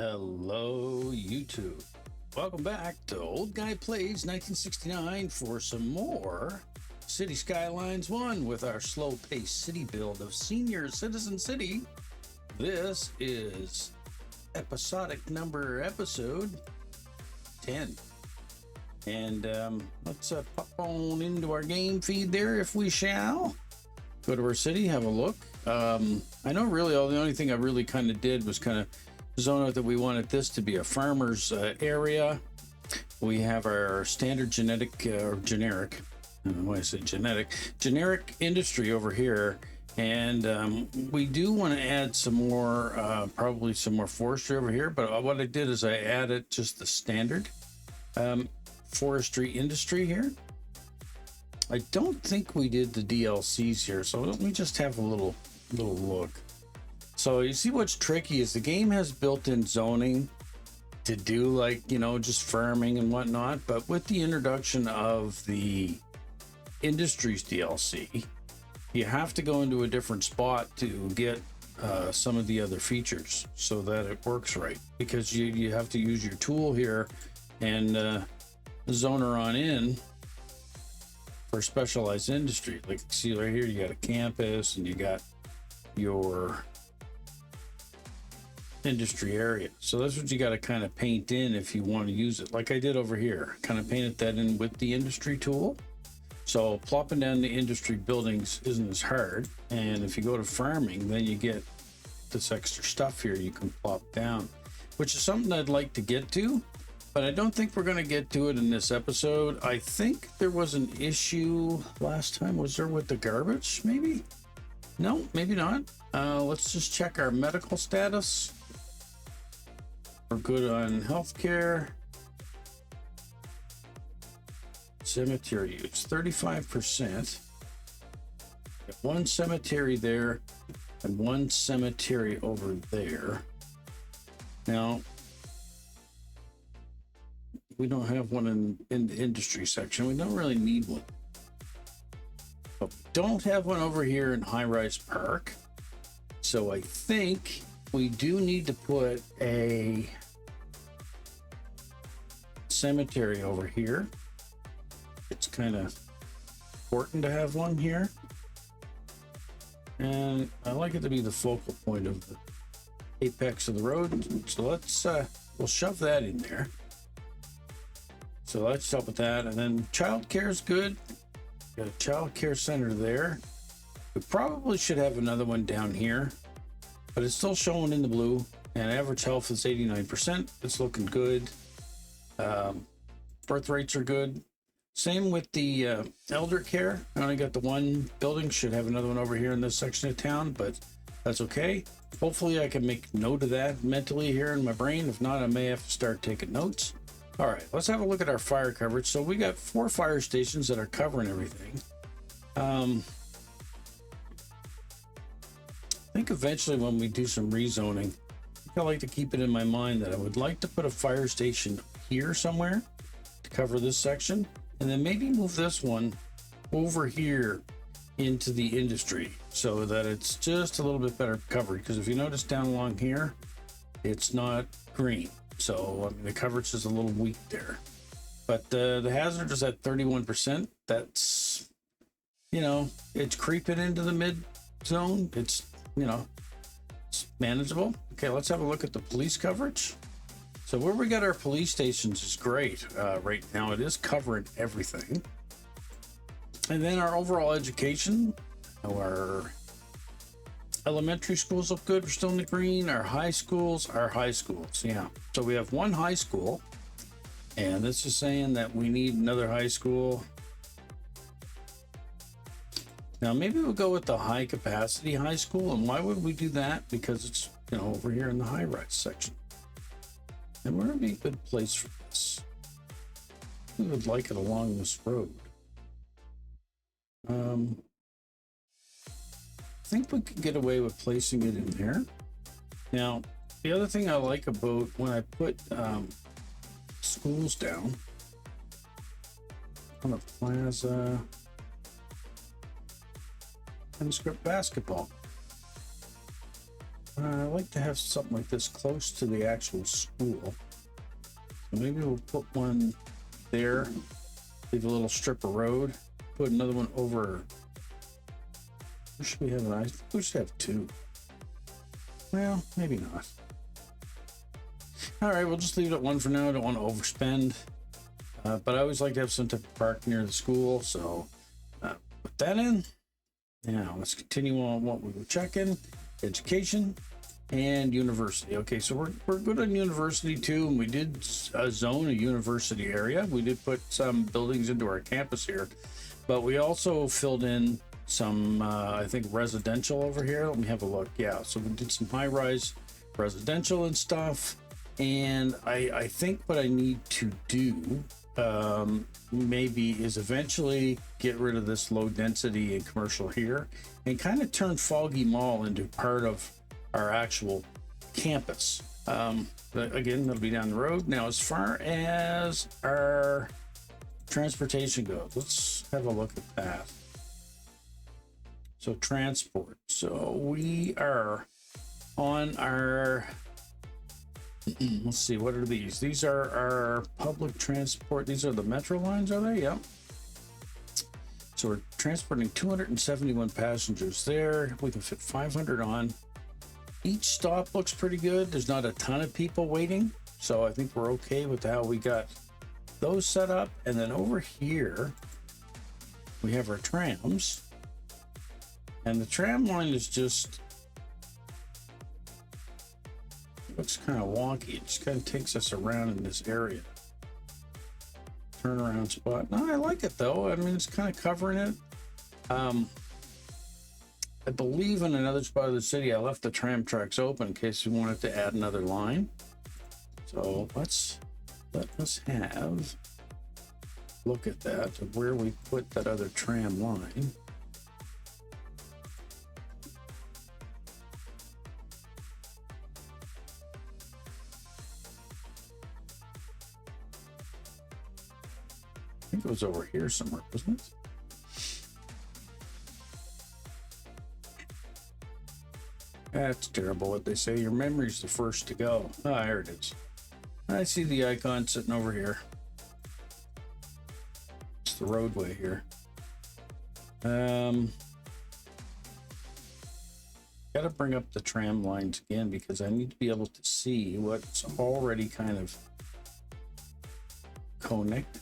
Hello, YouTube. Welcome back to Old Guy Plays 1969 for some more City Skylines 1 with our slow-paced city build of Senior Citizen City. This is episode 10. And let's pop on into our game feed there if we shall. Go to our city, have a look. I know really the only thing I really kind of did was kind of zone out that we wanted this to be a farmer's area. We have our standard generic industry over here, and we do want to add some more probably some more forestry over here, but what I did is I added just the standard forestry industry here. I don't think we did the DLCs here, so let me just have a little look. So you see what's tricky is the game has built-in zoning to do, like, you know, just farming and whatnot, but with the introduction of the industries DLC, you have to go into a different spot to get some of the other features so that it works right, because you have to use your tool here and zone her on in for specialized industry. Like, see right here, you got a campus and you got your industry area. So that's what you got to kind of paint in if you want to use it, like I did over here. Kind of painted that in with the industry tool. So plopping down the industry buildings isn't as hard, and if you go to farming, then you get this extra stuff here you can plop down, which is something I'd like to get to, but I don't think we're going to get to it in this episode. I think there was an issue last time. Was there with the garbage? Maybe? No, maybe not. Let's just check our medical status. We're good on healthcare. Cemetery use, 35%. Got one cemetery there and one cemetery over there. Now, we don't have one in the industry section. We don't really need one. But we don't have one over here in High Rise Park. So I think we do need to put a cemetery over here. It's kind of important to have one here. And I like it to be the focal point of the apex of the road. So let's, we'll shove that in there. So let's help with that. And then childcare is good. Got a child care center there. We probably should have another one down here, but it's still showing in the blue, and average health is 89%. It's looking good. Birth rates are good. Same with the elder care. I only got the one building. Should have another one over here in this section of town, but that's okay. Hopefully I can make note of that mentally here in my brain. If not, I may have to start taking notes. All right, let's have a look at our fire coverage. So we got 4 fire stations that are covering everything. I think eventually when we do some rezoning, I like to keep it in my mind that I would like to put a fire station here somewhere to cover this section, and then maybe move this one over here into the industry so that it's just a little bit better covered. Because if you notice down along here, it's not green. So I mean, the coverage is a little weak there, but the hazard is at 31%. That's, you know, it's creeping into the mid zone. It's, you know, it's manageable. Okay, let's have a look at the police coverage. So where we got our police stations is great. Right now it is covering everything. And then our overall education, our elementary schools look good. We're still in the green. Our high schools. Yeah. So we have one high school, and this is saying that we need another high school. Now maybe we'll go with the high capacity high school. And why would we do that? Because it's, you know, over here in the high rise section. And where would be a good place for this? We would like it along this road. I think we could get away with placing it in there. Now, the other thing I like about when I put schools down on a plaza, and script basketball. I like to have something like this close to the actual school. So maybe we'll put one there, leave a little strip of road, put another one over. Where should we have? I think we should have two. Well, maybe not. All right, we'll just leave it at one for now. I don't want to overspend, but I always like to have some type of park near the school. So put that in. Now let's continue on what we were checking: education and university. Okay, so we're good on university too, and we did zone a university area. We did put some buildings into our campus here, but we also filled in some I think residential over here. Let me have a look. Yeah, so we did some high-rise residential and stuff. And I think what I need to do maybe is eventually get rid of this low density and commercial here and kind of turn Foggy Mall into part of our actual campus. But again, that'll be down the road. Now, as far as our transportation goes, let's have a look at that. So transport. So we are on our, let's see, what are these? These are our public transport. These are the metro lines, are they? Yep. So we're transporting 271 passengers there. We can fit 500 on. Each stop looks pretty good. There's not a ton of people waiting, so I think we're okay with how we got those set up. And then over here, we have our trams. And the tram line is just, looks kind of wonky. It just kind of takes us around in this area. Turnaround spot. No, I like it though. I mean, it's kind of covering it. I believe in another spot of the city, I left the tram tracks open in case we wanted to add another line. So let us have a look at that, of where we put that other tram line. I think it was over here somewhere, wasn't it? That's terrible what they say. Your memory's the first to go. Ah, here it is. I see the icon sitting over here. It's the roadway here. Gotta bring up the tram lines again because I need to be able to see what's already kind of connected.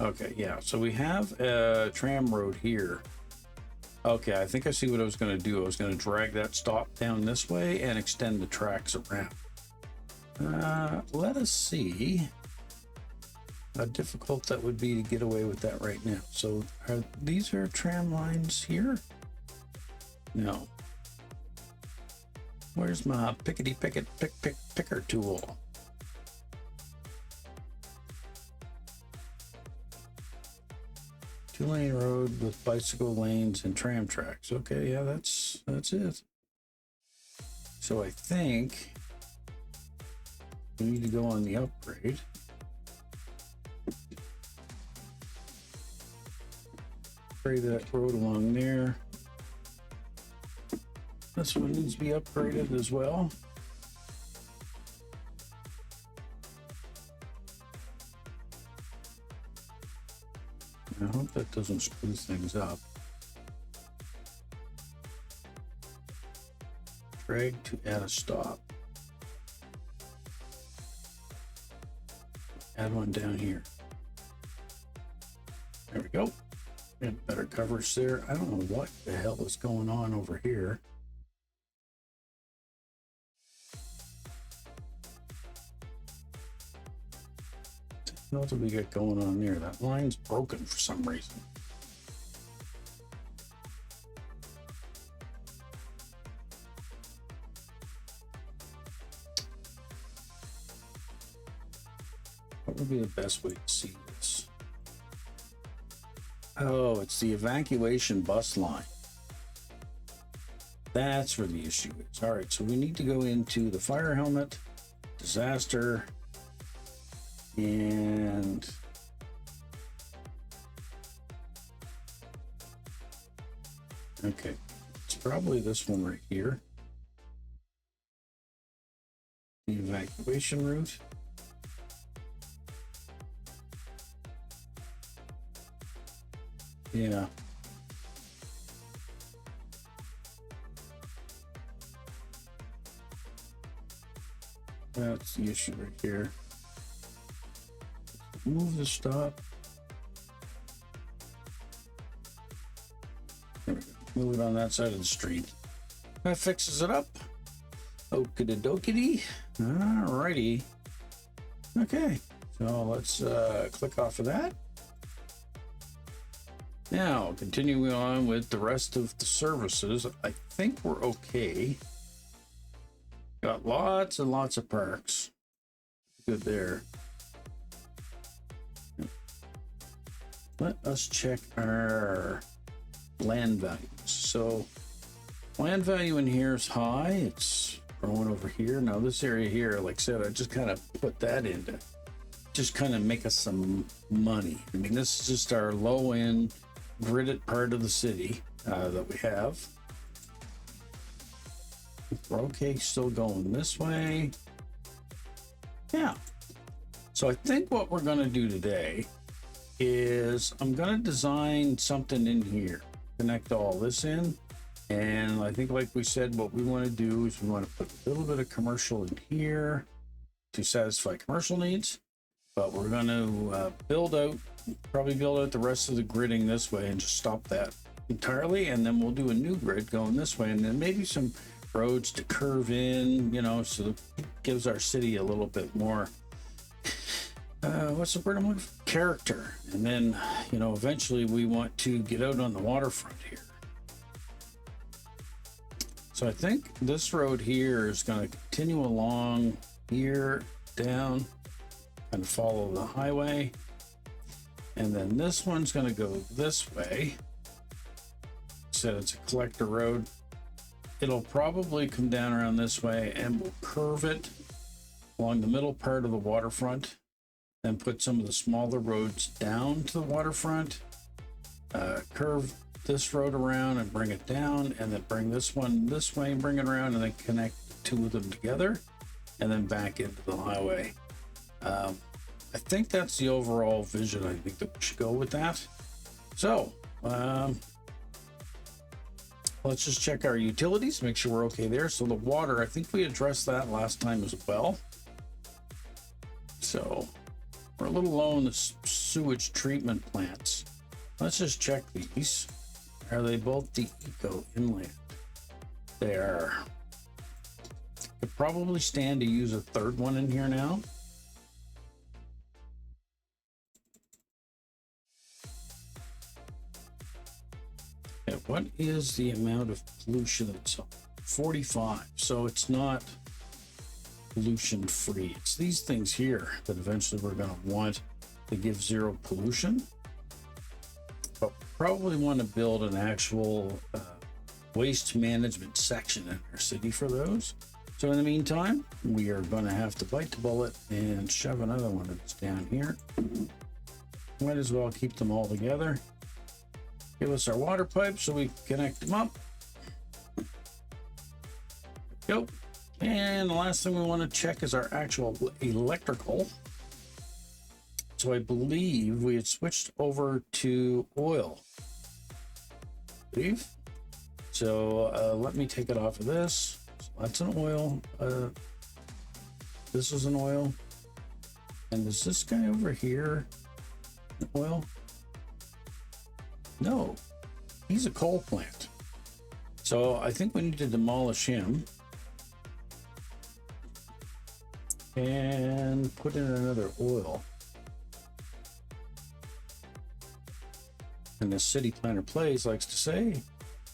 Okay, yeah, so we have a tram road here. Okay, I think I see what I was going to do. I was going to drag that stop down this way and extend the tracks around. Let us see how difficult that would be to get away with that right now. So these are tram lines here? No. Where's my picker tool? Two-lane road with bicycle lanes and tram tracks. Okay, yeah, that's it. So I think we need to go on the upgrade. Upgrade that road along there. This one needs to be upgraded as well. I hope that doesn't screw things up. Drag to add a stop. Add one down here. There we go. And better coverage there. I don't know what the hell is going on over here. What do we got going on there? That line's broken for some reason. What would be the best way to see this? Oh, it's the evacuation bus line. That's where the issue is. All right, so we need to go into the fire helmet, disaster, and Okay, it's probably this one right here. The evacuation route. Yeah. That's the issue right here. Move the stop. There we go. Move it on that side of the street. That fixes it up. Okie dokie. Alrighty. Okay, so let's click off of that. Now, continuing on with the rest of the services, I think we're okay. Got lots and lots of perks. Good there. Let us check our land values. So land value in here is high. It's growing over here. Now this area here, like I said, I just kind of put that in to just kind of make us some money. I mean, this is just our low end gridded part of the city that we have. We're okay, still going this way. Yeah. So I think what we're going to do today is I'm going to design something in here, connect all this in. And I think, like we said, what we want to do is we want to put a little bit of commercial in here to satisfy commercial needs. But we're going to probably build out the rest of the gridding this way and just stop that entirely. And then we'll do a new grid going this way, and then maybe some roads to curve in, you know, so it gives our city a little bit more, what's the word I'm looking for? Character. And then, you know, eventually we want to get out on the waterfront here. So I think this road here is going to continue along here, down, kind of follow the highway. And then this one's going to go this way. Said it's a collector road. It'll probably come down around this way, and we'll curve it along the middle part of the waterfront, then put some of the smaller roads down to the waterfront, curve this road around and bring it down, and then bring this one this way and bring it around, and then connect the two of them together, and then back into the highway. I think that's the overall vision. I think that we should go with that. So, let's just check our utilities, make sure we're okay there. So the water, I think we addressed that last time as well. So we're a little low on the sewage treatment plants. Let's just check these. Are they both the eco inland? They are. Could probably stand to use a third one in here now. Okay, what is the amount of pollution itself? 45. So it's not pollution free. It's these things here that eventually we're going to want to give zero pollution. But we probably want to build an actual waste management section in our city for those. So in the meantime, we are going to have to bite the bullet and shove another one of these down here. Might as well keep them all together. Give us our water pipe so we connect them up. Go. And the last thing we want to check is our actual electrical. So I believe we had switched over to oil. So let me take it off of this. So that's an oil. This is an oil. And is this guy over here an oil? No, he's a coal plant. So I think we need to demolish him and put in another oil. And the city planner plays likes to say,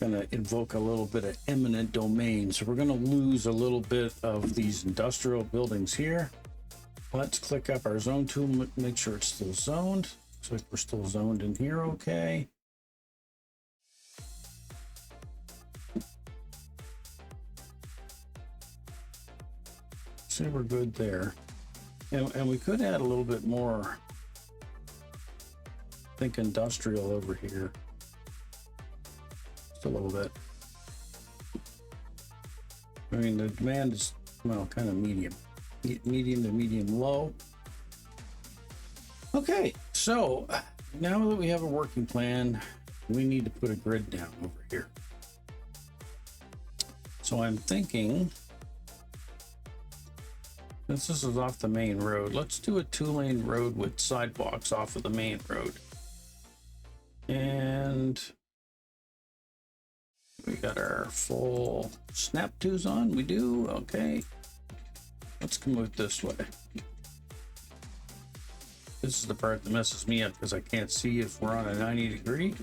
gonna invoke a little bit of eminent domain. So we're gonna lose a little bit of these industrial buildings here. Let's click up our zone tool, make sure it's still zoned. Looks like we're still zoned in here, okay. Say we're good there. And we could add a little bit more, I think, industrial over here. a little bit. I mean, the demand is, well, kind of medium to medium low. Okay, so now that we have a working plan, we need to put a grid down over here. So I'm thinking, since this is off the main road, let's do a 2-lane road with sidewalks off of the main road. And we got our full snap twos on. We do. Okay. Let's come out this way. This is the part that messes me up because I can't see if we're on a 90 degree.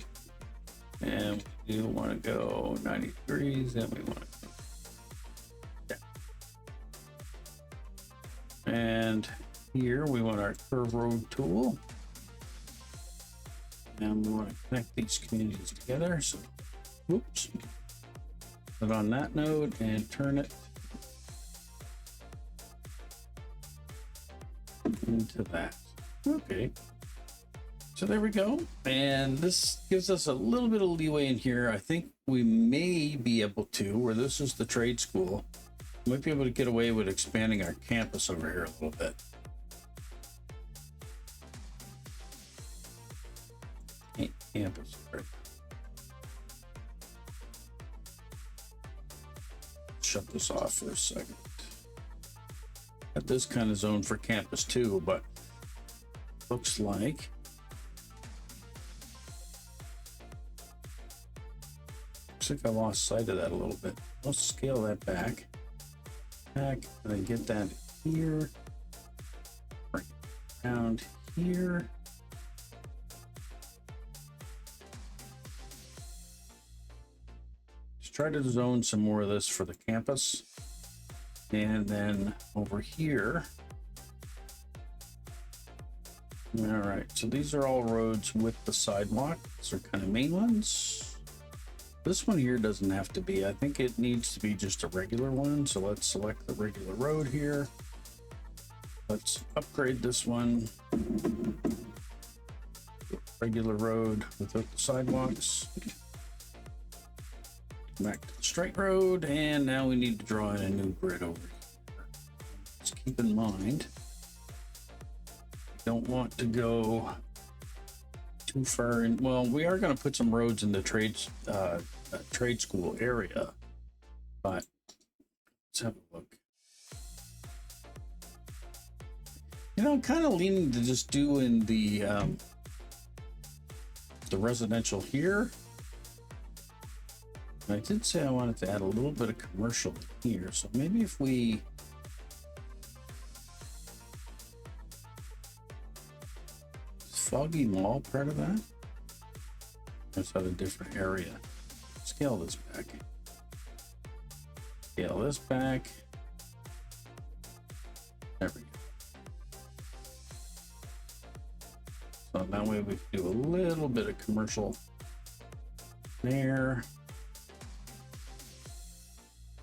And we do want to go 90 degrees. And we want to go. Yeah. And here we want our curve road tool. And we want to connect these communities together. So, whoops. Put on that node and turn it into that. Okay. So there we go. And this gives us a little bit of leeway in here. I think we may be able to, where this is the trade school, we might be able to get away with expanding our campus over here a little bit. Campus. Right. Shut this off for a second. Got this kind of zone for campus too, but looks like I lost sight of that a little bit. Let's scale that back, and then get that here, bring it around here. Try to zone some more of this for the campus. And then over here. All right, so these are all roads with the sidewalk. These are kind of main ones. This one here doesn't have to be. I think it needs to be just a regular one. So let's select the regular road here. Let's upgrade this one. Regular road without the sidewalks. Back to the straight road, and now we need to draw in a new grid over here. Let's keep in mind, we don't want to go too far in. Well, we are going to put some roads in the trade school area, but let's have a look. You know, I'm kind of leaning to just do in the residential here. I did say I wanted to add a little bit of commercial here, so maybe if we is Foggy Mall part of that? That's at a different area. Scale this back. Scale this back. There we go. So that way we can do a little bit of commercial there.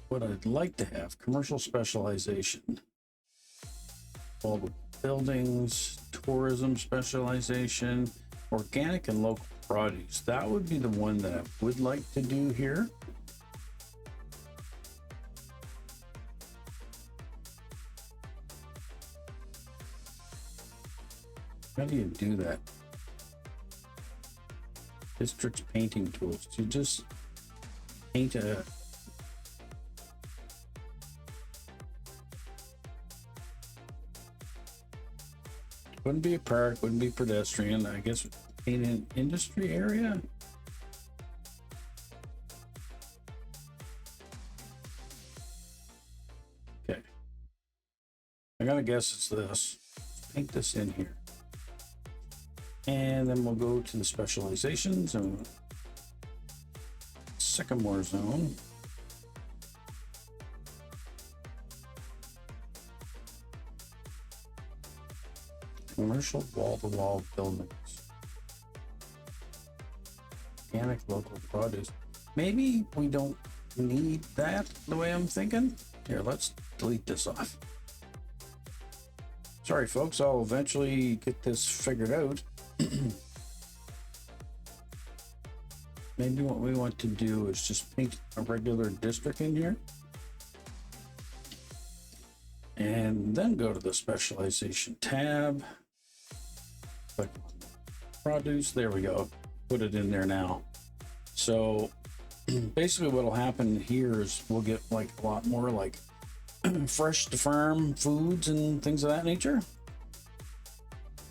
What I'd like to have, commercial specialization, all the buildings, tourism specialization, organic and local produce. That would be the one that I would like to do here. How do you do that? District's painting tools. You just paint a wouldn't be a park, wouldn't be pedestrian. I guess paint an industry area. Okay. I gotta guess it's this. Let's paint this in here. And then we'll go to the specializations and Sycamore zone. Commercial wall-to-wall buildings. Organic local produce. Maybe we don't need that the way I'm thinking. Here, let's delete this off. Sorry, folks, I'll eventually get this figured out. maybe what we want to do is just paint a regular district in here. And then go to the specialization tab. Click produce, there we go. Put it in there now. So basically what'll happen here is we'll get like a lot more like fresh to farm foods and things of that nature.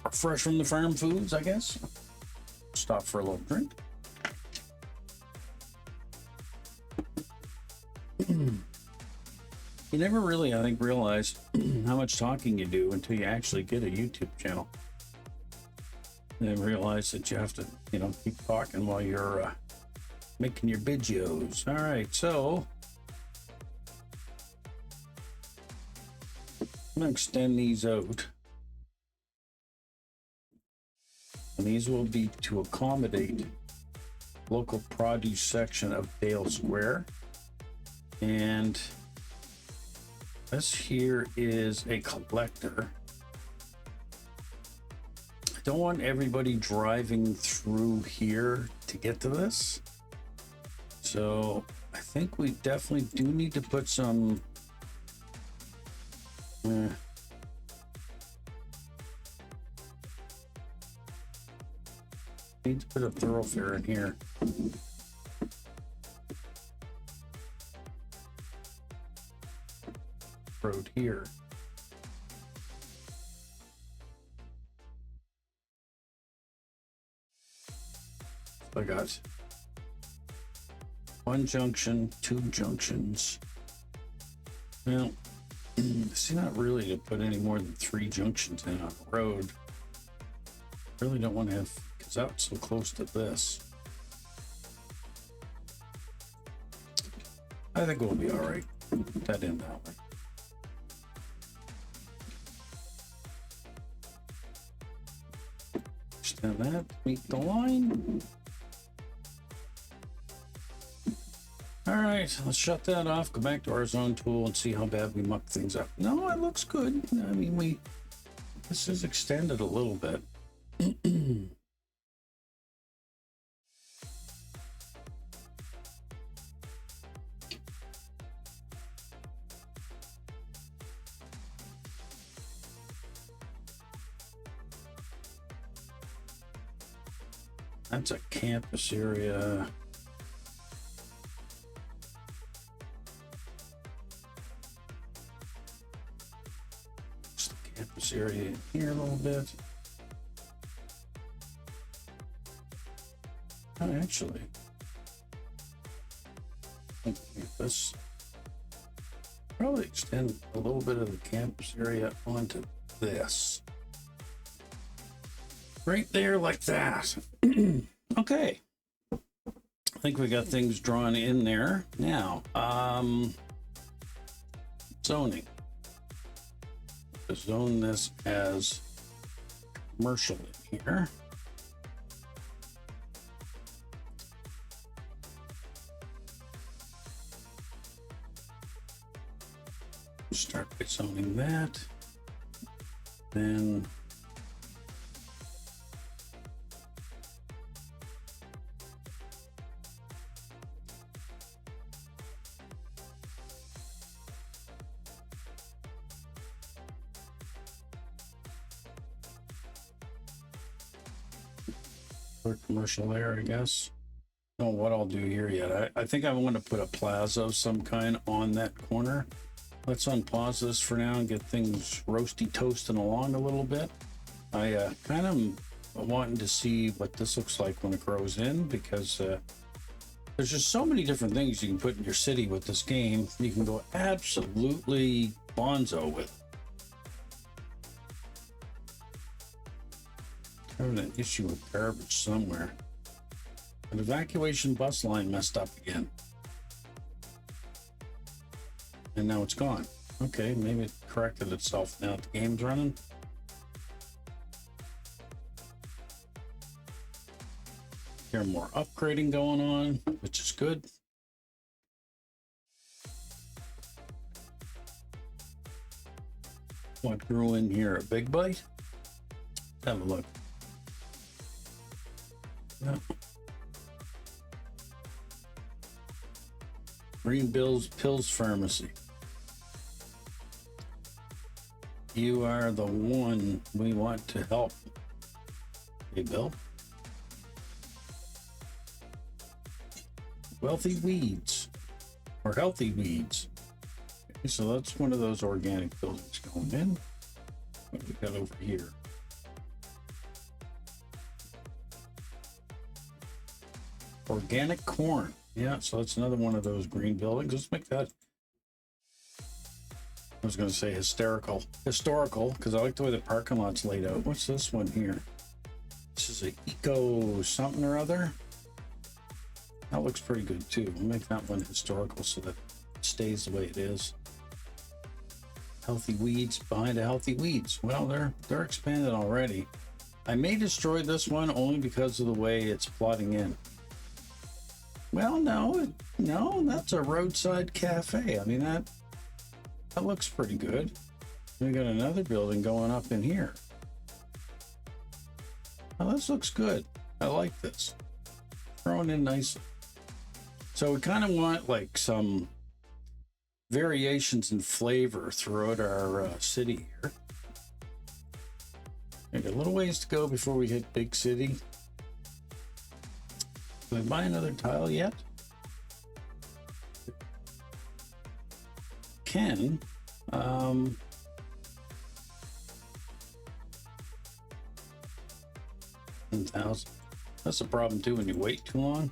Or fresh from the farm foods, I guess. Stop for a little drink. You never really, I think, realize how much talking you do until you actually get a YouTube channel. And then realize that you have to, you know, keep talking while you're making your videos. All right, so I'm gonna extend these out. And these will be to accommodate local produce section of Dale Square. And this here is a collector. I don't want everybody driving through here to get to this. So I think we definitely do need to put some need to put a thoroughfare in here. Road here. So I got one junction, two junctions. Well, see, not really to put any more than 3 junctions in on the road. Really don't want to have, because that's so close to this. I think we'll be all right. Put that in that way. Extend that, meet the line. All right, let's shut that off, go back to our zone tool and see how bad we muck things up. No, it looks good. I mean, this is extended a little bit. That's a campus area. It's the campus area in here a little bit. Oh, actually, I think campus. Probably extend a little bit of the campus area onto this. Right there like that. Okay. I think we got things drawn in there. Now, zoning. Zone this as commercial in here. Start by zoning that. Then commercial there, I guess. I don't know what I'll do here yet. I think I want to put a plaza of some kind on that corner. Let's unpause this for now and get things roasty toasting along a little bit. I kind of wanting to see what this looks like when it grows in, because there's just so many different things you can put in your city with this game. You can go absolutely bonzo with. Having an issue with garbage somewhere. An evacuation bus line messed up again. And now it's gone. Okay, maybe it corrected itself now that the game's running. Here, more upgrading going on, which is good. What grew in here? A big bite? Have a look. No. Green Bill's Pills Pharmacy. You are the one we want to help. Hey, Bill. Wealthy Weeds, or Healthy Weeds. Okay, so that's one of those organic buildings going in. What do we got over here? Organic corn. Yeah, so that's another one of those green buildings. Let's make that, I was going to say historical, because I like the way the parking lot's laid out. What's this one here? This is a eco something or other. That looks pretty good too. We'll make that one historical so that it stays the way it is. Healthy Weeds behind a Healthy Weeds. Well, they're expanded already. I may destroy this one only because of the way it's plotting in. Well, no, that's a roadside cafe. I mean, that looks pretty good. We got another building going up in here. Oh, this looks good. I like this. Thrown in nicely. So we kind of want like some variations in flavor throughout our city here. We got a little ways to go before we hit big city. Can I buy another tile yet? Can. 1,000. That's a problem too when you wait too long.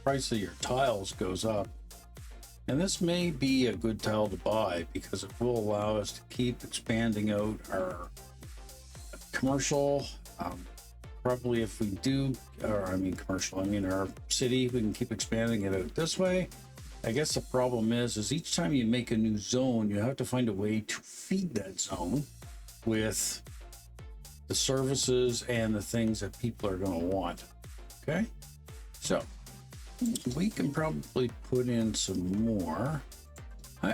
Price of your tiles goes up. And this may be a good tile to buy because it will allow us to keep expanding out our commercial. Probably if we do, or I mean commercial, I mean our city, we can keep expanding it out this way. I guess the problem is each time you make a new zone, you have to find a way to feed that zone with the services and the things that people are going to want. Okay, so we can probably put in some more.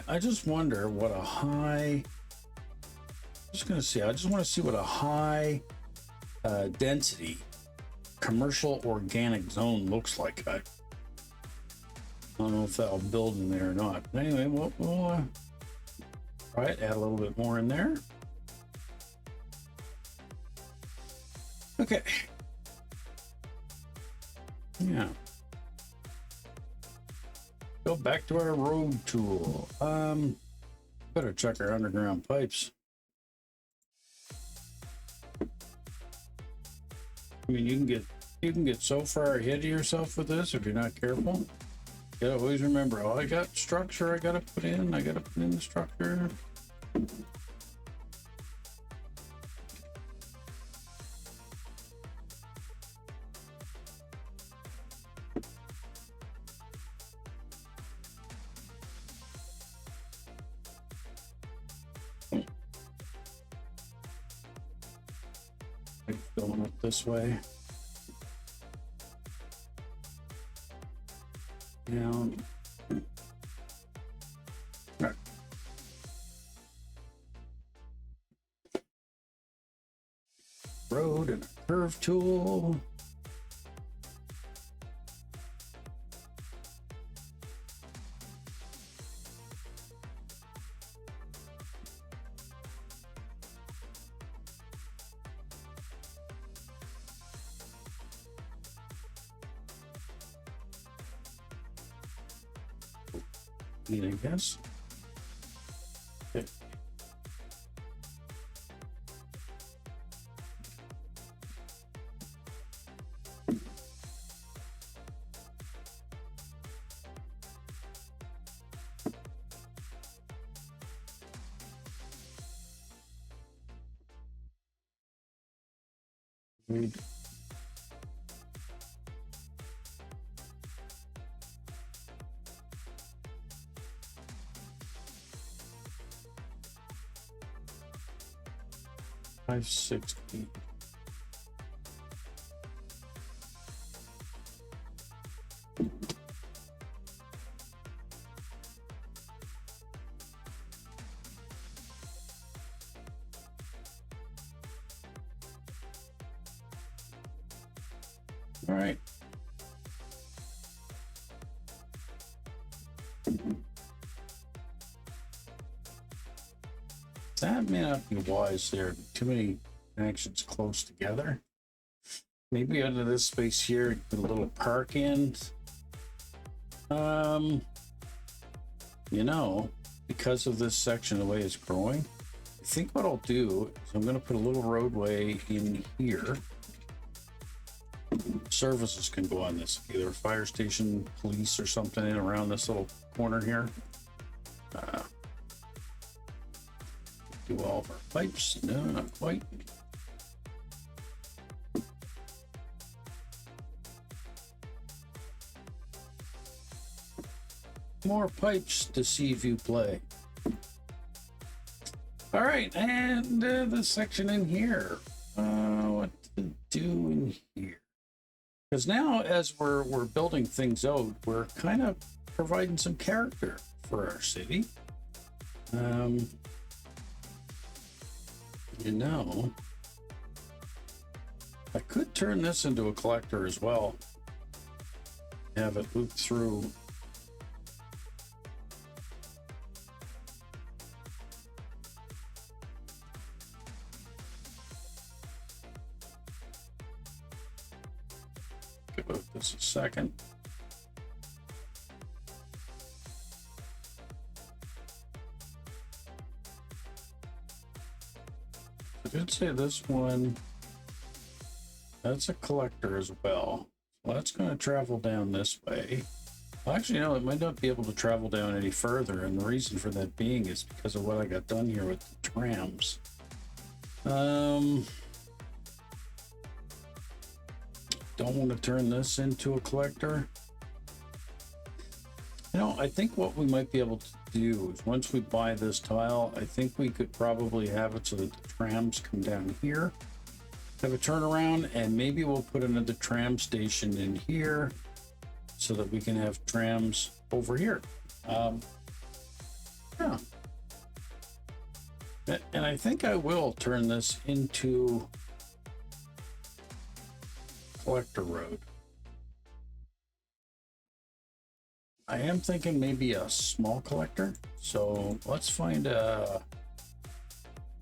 I just wonder what a high, I just want to see what a high density commercial organic zone looks like. I don't know if that'll build in there or not. But anyway, we'll try it, add a little bit more in there. Okay. Yeah. Go back to our road tool. Better check our underground pipes. I mean, you can get so far ahead of yourself with this if you're not careful. You gotta always remember, oh, I got structure I gotta put in. I gotta put in the structure. Going up this way. Down. Right. Road and a curve tool. I guess. Okay. Read. $560. All right. That may not be wise there. Too many connections close together. Maybe under this space here, put a little park in. You know, because of this section, the way it's growing, I think what I'll do is I'm going to put a little roadway in here. Services can go on this, either a fire station, police, or something in around this little corner here. Do all of our pipes? No, not quite. More pipes to see if you play. All right, and the section in here. What to do in here? Because now, as we're building things out, we're kind of providing some character for our city. You know, I could turn this into a collector as well. Have it loop through. Give this a second. I did say this one, that's a collector as well. So that's going to travel down this way. Well, actually, no, it might not be able to travel down any further. And the reason for that being is because of what I got done here with the trams. Don't want to turn this into a collector. You know, I think what we might be able to do is once we buy this tile, I think we could probably have it so that the trams come down here, have a turnaround, and maybe we'll put another tram station in here so that we can have trams over here. Yeah. And I think I will turn this into collector road. I am thinking maybe a small collector. So let's find a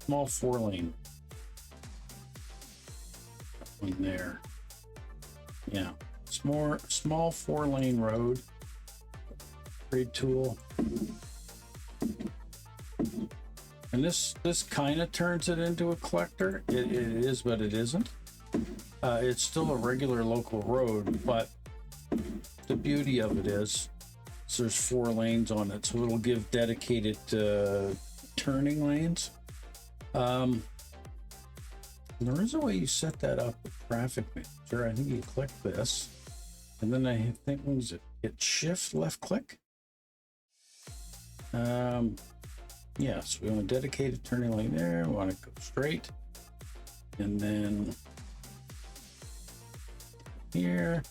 small 4-lane one there. Yeah, small 4-lane road. Grade tool. And this kind of turns it into a collector. It is, but it isn't. It's still a regular local road, but the beauty of it is so there's 4 lanes on it, so it'll give dedicated turning lanes. There is a way you set that up with traffic manager. I think you click this, and then I think when is it? Hit shift left click. Yeah, so we want a dedicated turning lane there. We want to go straight, and then here.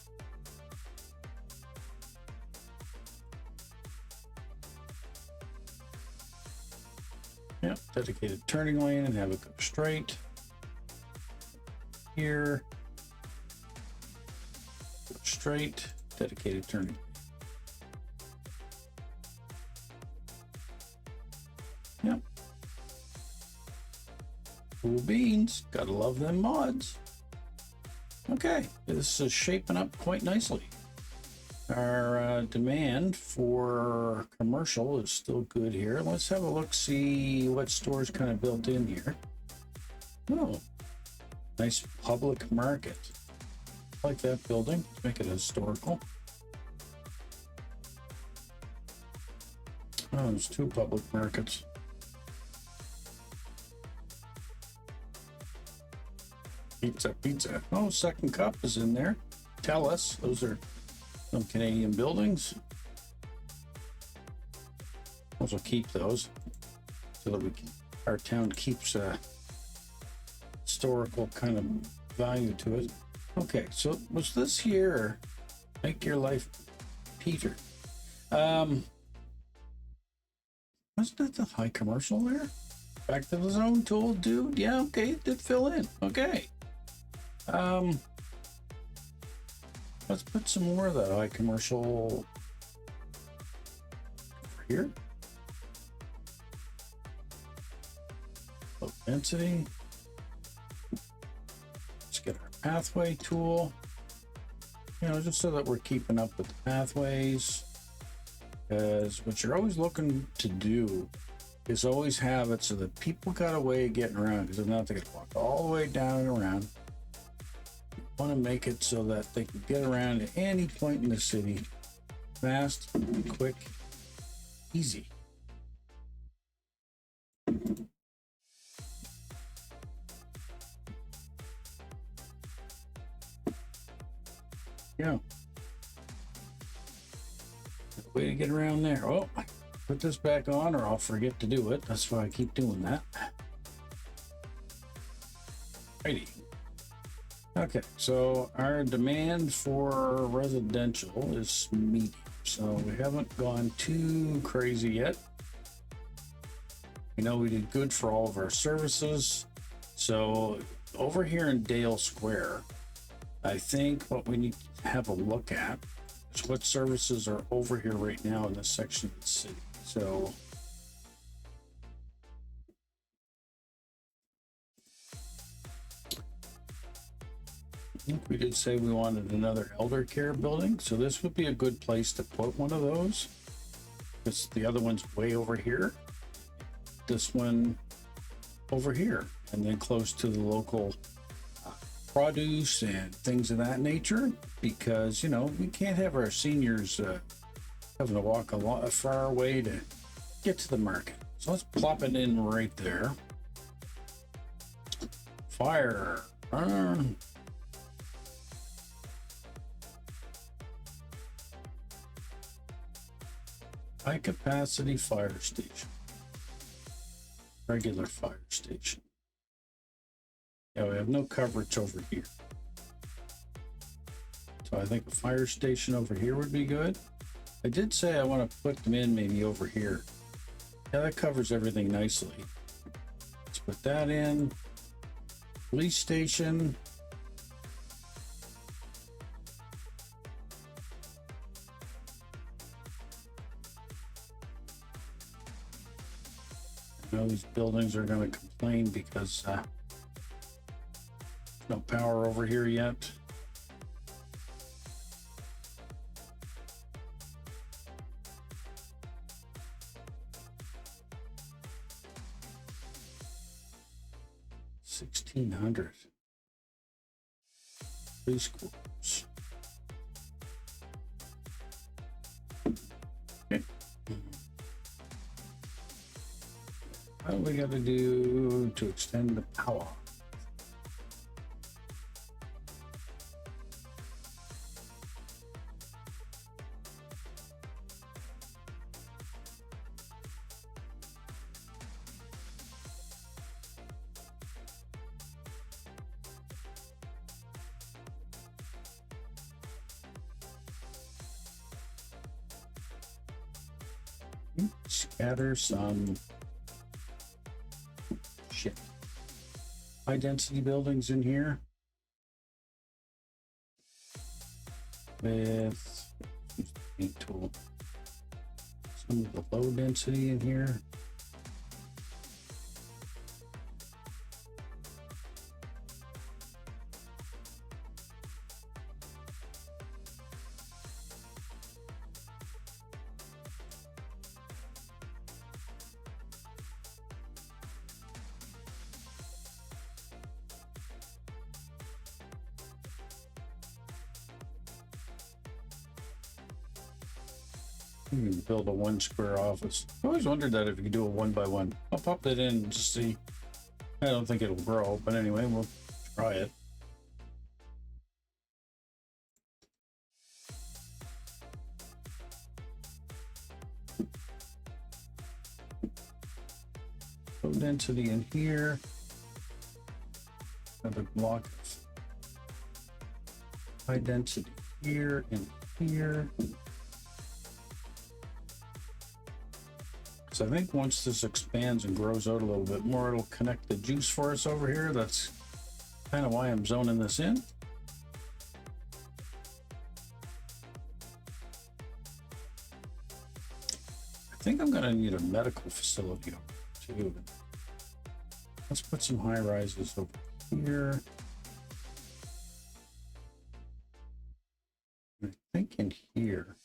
Yep, dedicated turning lane and have it go straight. Here. Go straight, dedicated turning. Yep. Cool beans. Gotta love them mods. Okay, this is shaping up quite nicely. Our demand for commercial is still good here. Let's have a look, see what stores kind of built in here. Oh, nice public market. I like that building. Let's make it historical. Oh, there's 2 public markets. Pizza. Oh, Second Cup is in there. Tell us. Those are some Canadian buildings. Also keep those so that our town keeps a historical kind of value to it. Okay, so was this here? Make your life, Peter. Wasn't that the high commercial there? Back to the zone tool, dude. Yeah, okay, it did fill in. Okay. Let's put some more of that high commercial over here. density. Let's get our pathway tool, you know, just so that we're keeping up with the pathways, because what you're always looking to do is always have it so that people got a way of getting around, because if not, they gotta walk all the way down and around. You want to make it so that they can get around at any point in the city fast, quick, easy. Yeah. Way to get around there. Oh, put this back on or I'll forget to do it. That's why I keep doing that. Righty. Okay, so our demand for residential is medium. So we haven't gone too crazy yet. We know we did good for all of our services. So over here in Dale Square, I think what we need to have a look at is what services are over here right now in this section of the city. So I think we did say we wanted another elder care building. So this would be a good place to put one of those, because the other one's way over here. This one over here, and then close to the local produce and things of that nature, because you know we can't have our seniors having to walk a far way to get to the market. So let's plop it in right there. Fire. High capacity fire station. Regular fire station. Yeah, we have no coverage over here. So I think a fire station over here would be good. I did say I want to put them in maybe over here. Yeah, that covers everything nicely. Let's put that in. Police station. I know these buildings are going to complain because no power over here yet. $1,600. Police quarters. Okay. What do we got to do to extend the power? Scatter some shit. High density buildings in here with paint tool. Some of the low density in here. You can build a 1 square office. I always wondered that if you could do a 1 by 1. I'll pop that in and just see. I don't think it'll grow, but anyway, we'll try it. Low density in here. Another block of high density here and here. So I think once this expands and grows out a little bit more, it'll connect the juice for us over here. That's kind of why I'm zoning this in. I think I'm going to need a medical facility over here too. Let's put some high rises over here. I think in here.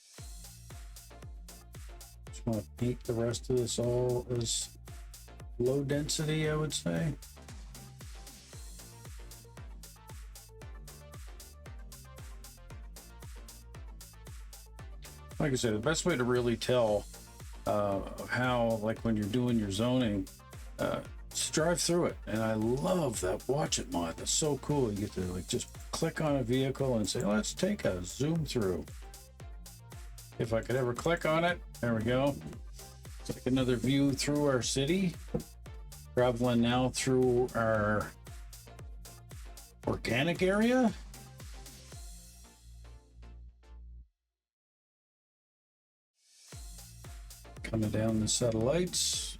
Just want to paint the rest of this all as low density, I would say. Like I said, the best way to really tell how, like when you're doing your zoning, just drive through it. And I love that watch it mod. That's so cool. You get to like just click on a vehicle and say, let's take a zoom through. If I could ever click on it, there we go. It's like another view through our city. Traveling now through our organic area. Coming down the satellites.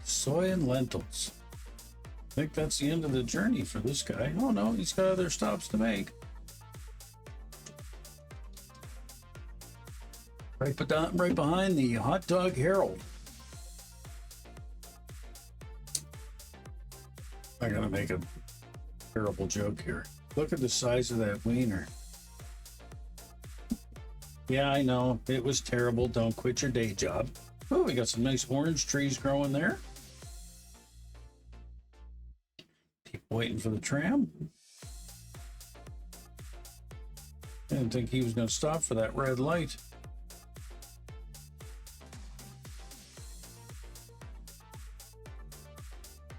Soy and lentils. I think that's the end of the journey for this guy. Oh no, he's got other stops to make. Right behind the Hot Dog Herald. I gotta make a terrible joke here. Look at the size of that wiener. Yeah, I know. It was terrible. Don't quit your day job. Oh, we got some nice orange trees growing there. Keep waiting for the tram. Didn't think he was going to stop for that red light.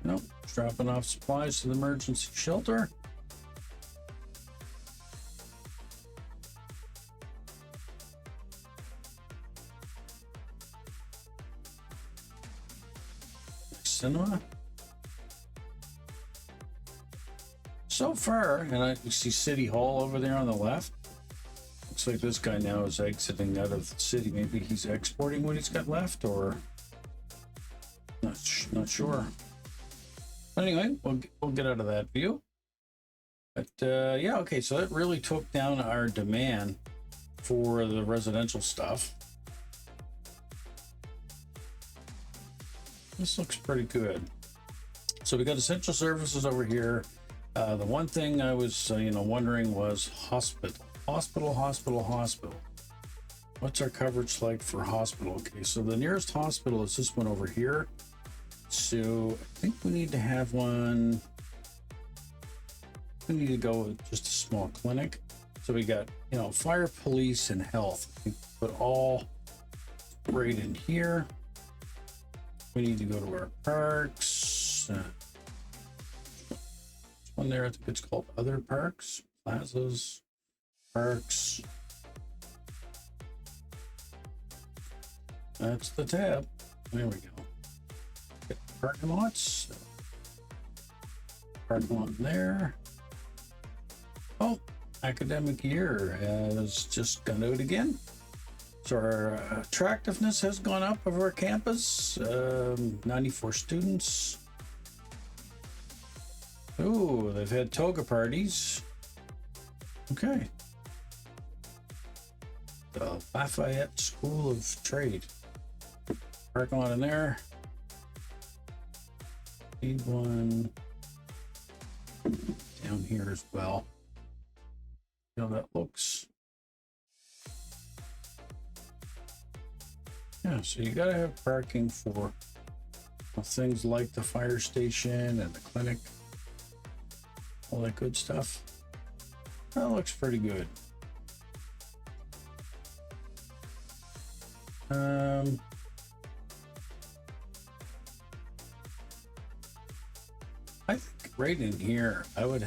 Nope. Dropping off supplies to the emergency shelter. Cinema. So far, and I see City Hall over there on the left. Looks like this guy now is exiting out of the city. Maybe he's exporting what he's got left, or not sure. Anyway, we'll get out of that view. But yeah, okay, so that really took down our demand for the residential stuff. This looks pretty good. So we got essential services over here. The one thing I was wondering was hospital. What's our coverage like for hospital? Okay, so the nearest hospital is this one over here. So I think we need to have one. We need to go with just a small clinic. So we got, fire, police, and health. We put all right in here. We need to go to our parks. This one there, I think it's called other parks, plazas, parks. That's the tab. There we go. Get the parking lots. Parking lot there. Oh, academic year has just gone out again. So our attractiveness has gone up of our campus. 94 students. Oh, they've had toga parties. Okay. The Lafayette School of Trade. Parking lot in there. Need one down here as well. You know, that looks. Yeah, so you gotta have parking for things like the fire station and the clinic, all that good stuff. That looks pretty good. I think right in here, I would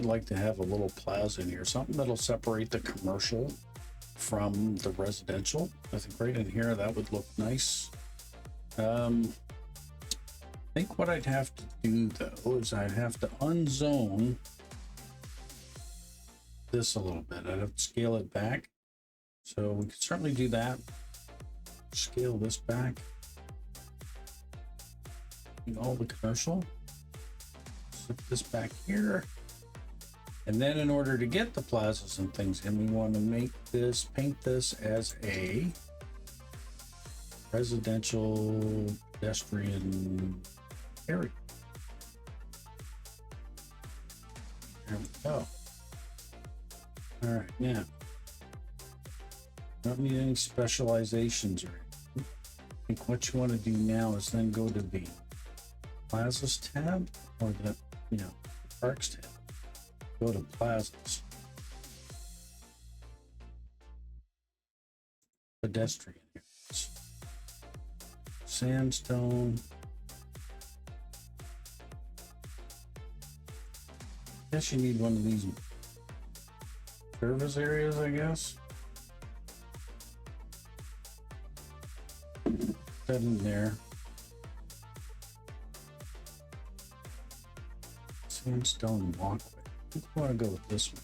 like to have a little plaza in here, something that'll separate the commercial from the residential. I think right in here, that would look nice. I think what I'd have to do though is I'd have to unzone this a little bit. I'd have to scale it back. So we could certainly do that. Scale this back. All the commercial. Slip this back here. And then in order to get the plazas and things in, we want to make this, paint this as a residential pedestrian area. There we go. All right, now, don't need any specializations or anything. I think what you want to do now is then go to the plazas tab, or the, parks tab. Go to plazas. Pedestrian areas. Sandstone. Guess you need one of these service areas, I guess. That in there. Sandstone walkway. I want to go with this one.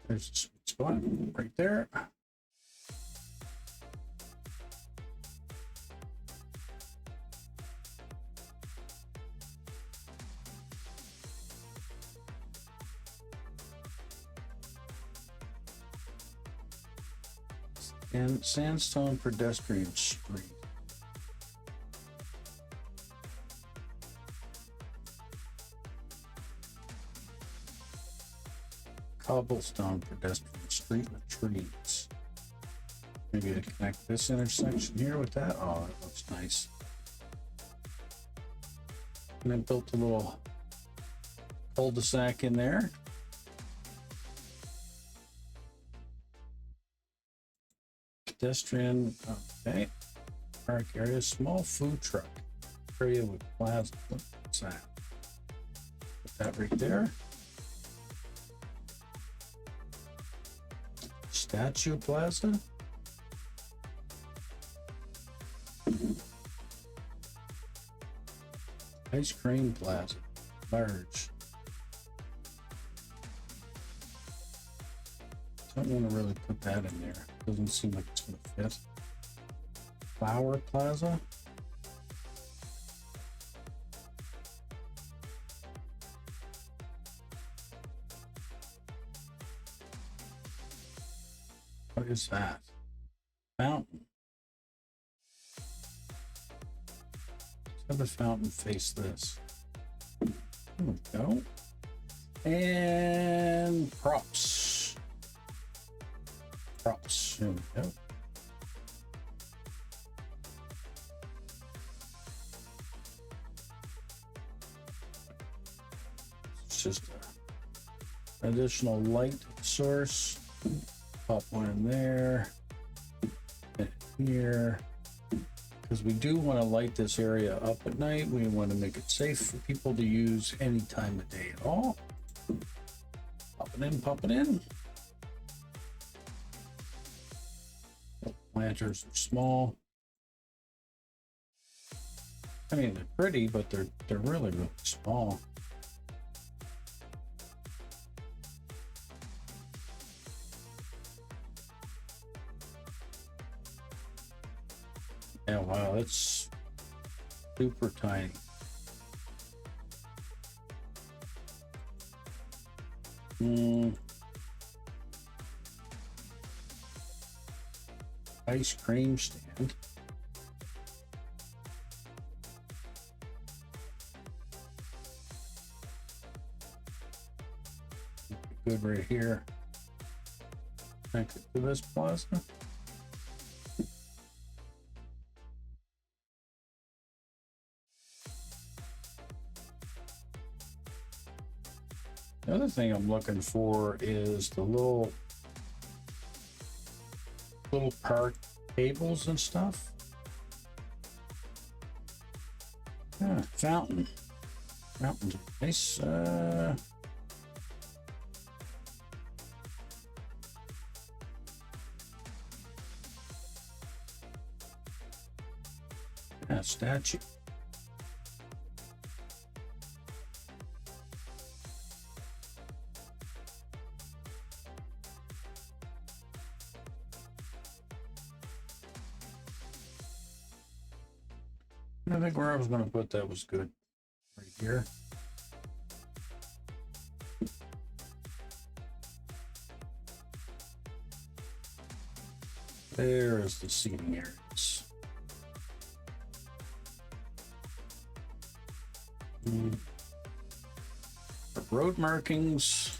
There's a sweet spot right there. And sandstone pedestrian street. Cobblestone pedestrian street with trees. Maybe to connect this intersection here with that. Oh, that looks nice. And then built a little cul-de-sac in there. Pedestrian, okay. Park area, small food truck area with plaza. What's that? Put that right there. Statue plaza. Ice cream plaza, large. Don't want to really put that in there. Doesn't seem like it's going to fit. Flower plaza. What is that? Fountain. Let's have the fountain face this. There we go. And props. Props. There we go. It's just an additional light source. Pop one in there, and here, because we do want to light this area up at night. We want to make it safe for people to use any time of day at all. Pop it in, pop it in. Lanterns are small. I mean, they're pretty, but they're really, really small. Yeah, wow, that's super tiny. Ice cream stand. Good right here. Connect it to this plaza. The other thing I'm looking for is the little park tables and stuff. Yeah, fountain. Fountains are nice. Yeah, statue. I think where I was going to put that was good. Right here. There is the seating areas. The road markings.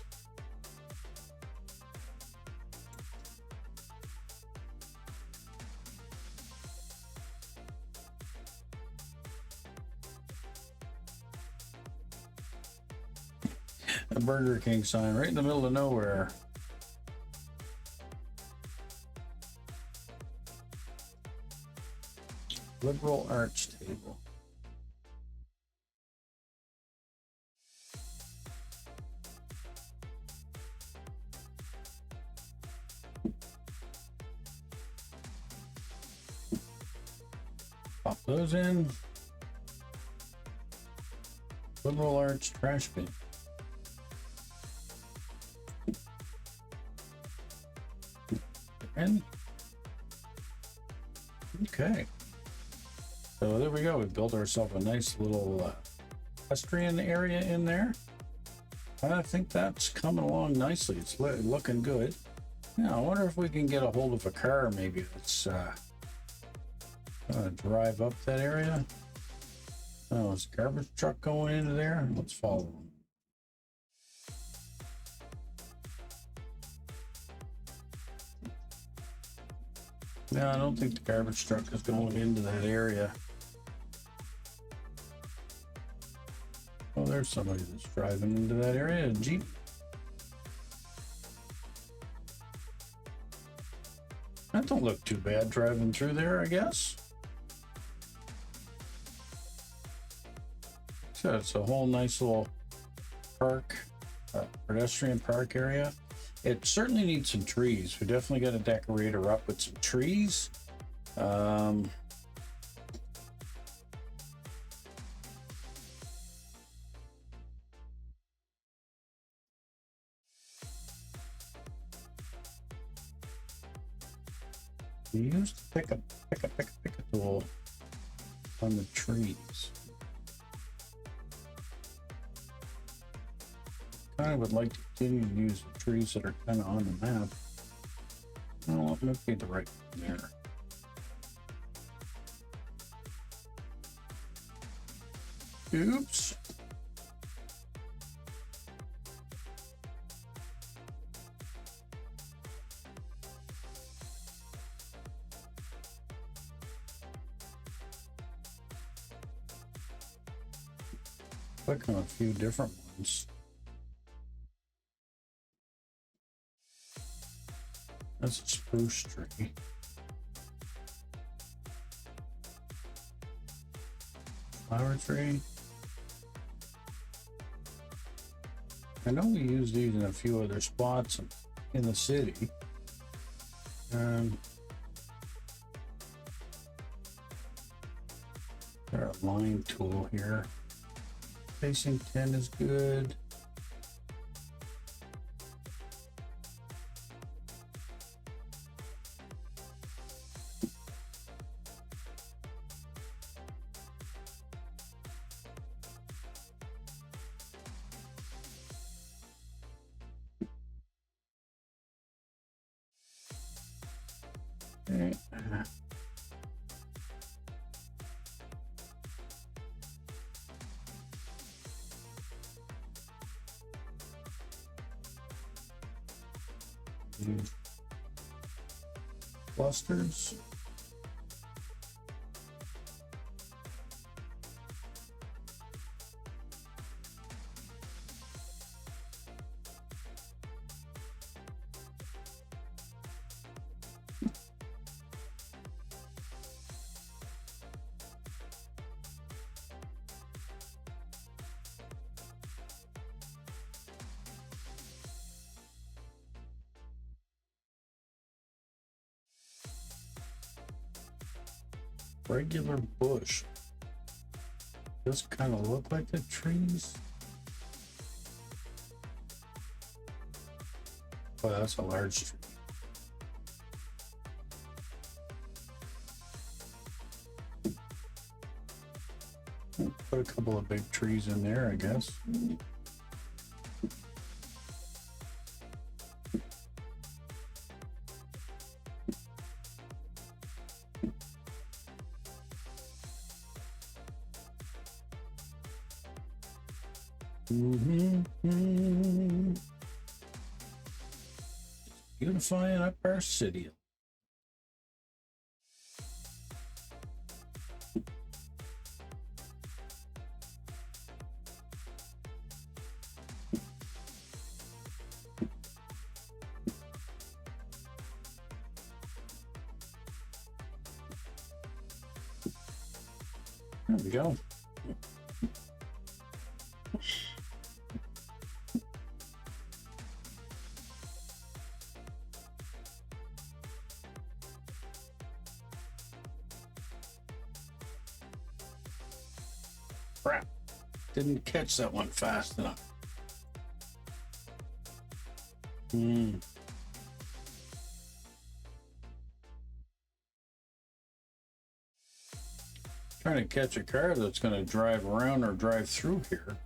A Burger King sign right in the middle of nowhere. Liberal arts table. Pop those in. Liberal arts trash bin. And okay. So there we go. We built ourselves a nice little pedestrian area in there. I think that's coming along nicely. It's looking good. Now, I wonder if we can get a hold of a car maybe that's gonna drive up that area. Oh, is a garbage truck going into there? Let's follow them. No, I don't think the garbage truck is going into that area. Oh, there's somebody that's driving into that area, a Jeep. That don't look too bad driving through there, I guess. So it's a whole nice little park, pedestrian park area. It certainly needs some trees. We definitely got to decorate her up with some trees. We used to pick a tool on the trees. I would like to continue to use the trees that are kind of on the map. Well, it might be the right one there. Oops. Click on a few different ones. That's a spruce tree. Flower tree. I know we use these in a few other spots in the city. There's a line tool here. Facing 10 is good. Okay. Clusters. Regular bush. Does kind of look like the trees. Oh, that's a large tree. put a couple of big trees in there, I guess. Beautifying up our city. There we go. Crap. Didn't catch that one fast enough. Trying to catch a car that's going to drive around or drive through here.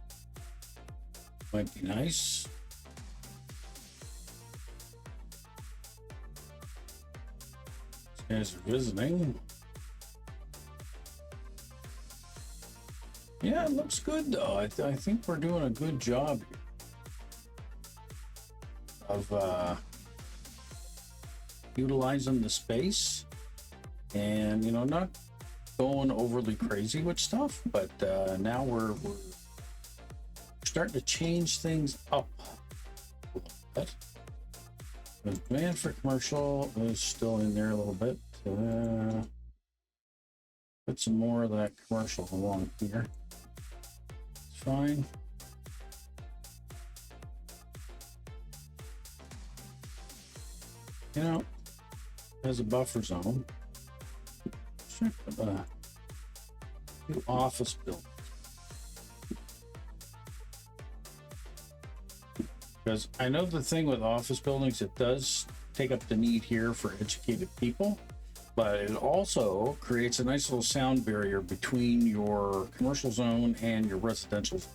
Might be nice. These guys are visiting. Yeah, it looks good though. I think we're doing a good job here of utilizing the space, and not going overly crazy with stuff, but now we're starting to change things up a little bit. The demand for commercial is still in there a little bit. Put some more of that commercial along here. It's fine. Has a buffer zone. Check the new office building. Because I know the thing with office buildings, it does take up the need here for educated people, but it also creates a nice little sound barrier between your commercial zone and your residential zone.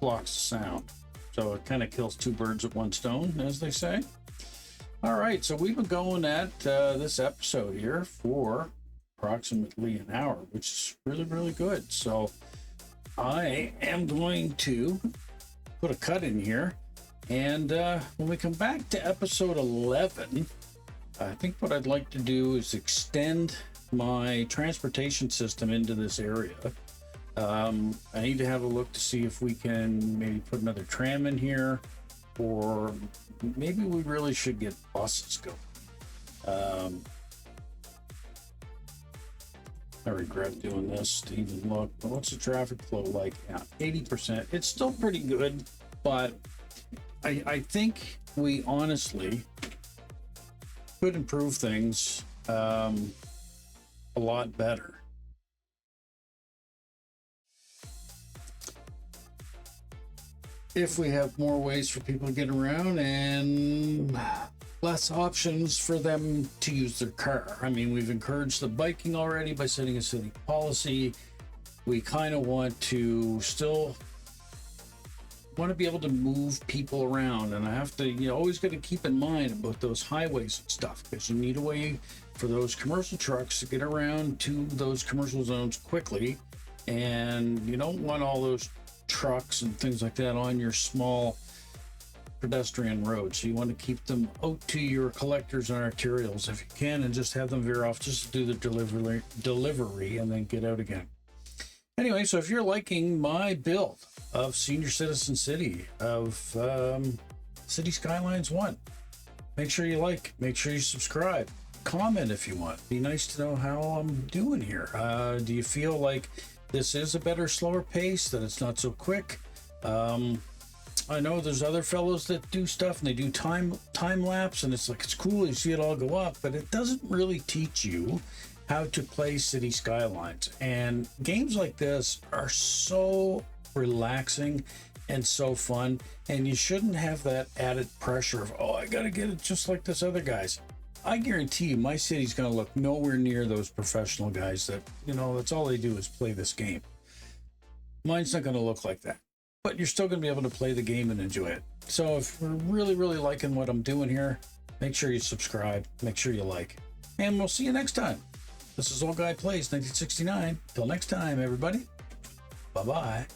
Blocks the sound. So it kind of kills two birds with one stone, as they say. All right, so we've been going at this episode here for approximately an hour, which is really, really good. So I am going to put a cut in here. And when we come back to episode 11, I think what I'd like to do is extend my transportation system into this area. I need to have a look to see if we can maybe put another tram in here, or maybe we really should get buses going. I regret doing this to even look, but what's the traffic flow like? Yeah, 80%. It's still pretty good, but I think we honestly could improve things a lot better. If we have more ways for people to get around and less options for them to use their car. I mean, we've encouraged the biking already by setting a city policy. We kind of want to still want to be able to move people around, and I have to, always got to keep in mind about those highways and stuff, because you need a way for those commercial trucks to get around to those commercial zones quickly, and you don't want all those trucks and things like that on your small pedestrian roads. So you want to keep them out to your collectors and arterials if you can, and just have them veer off just to do the delivery and then get out again. Anyway, so if you're liking my build of Senior Citizen City, of City Skylines 1, make sure you like, make sure you subscribe, comment if you want. Be nice to know how I'm doing here. Do you feel like this is a better, slower pace, that it's not so quick? I know there's other fellows that do stuff and they do time lapse, and it's like, it's cool, you see it all go up, but it doesn't really teach you how to play City Skylines. And games like this are so relaxing and so fun, and you shouldn't have that added pressure of, oh, I gotta get it just like this other guy's. I guarantee you my city's going to look nowhere near those professional guys that, you know, that's all they do is play this game. Mine's not going to look like that, but you're still going to be able to play the game and enjoy it. So if you're really, really liking what I'm doing here, make sure you subscribe, make sure you like, and we'll see you next time. This is Old Guy Plays 1969. Till next time, everybody. Bye-bye.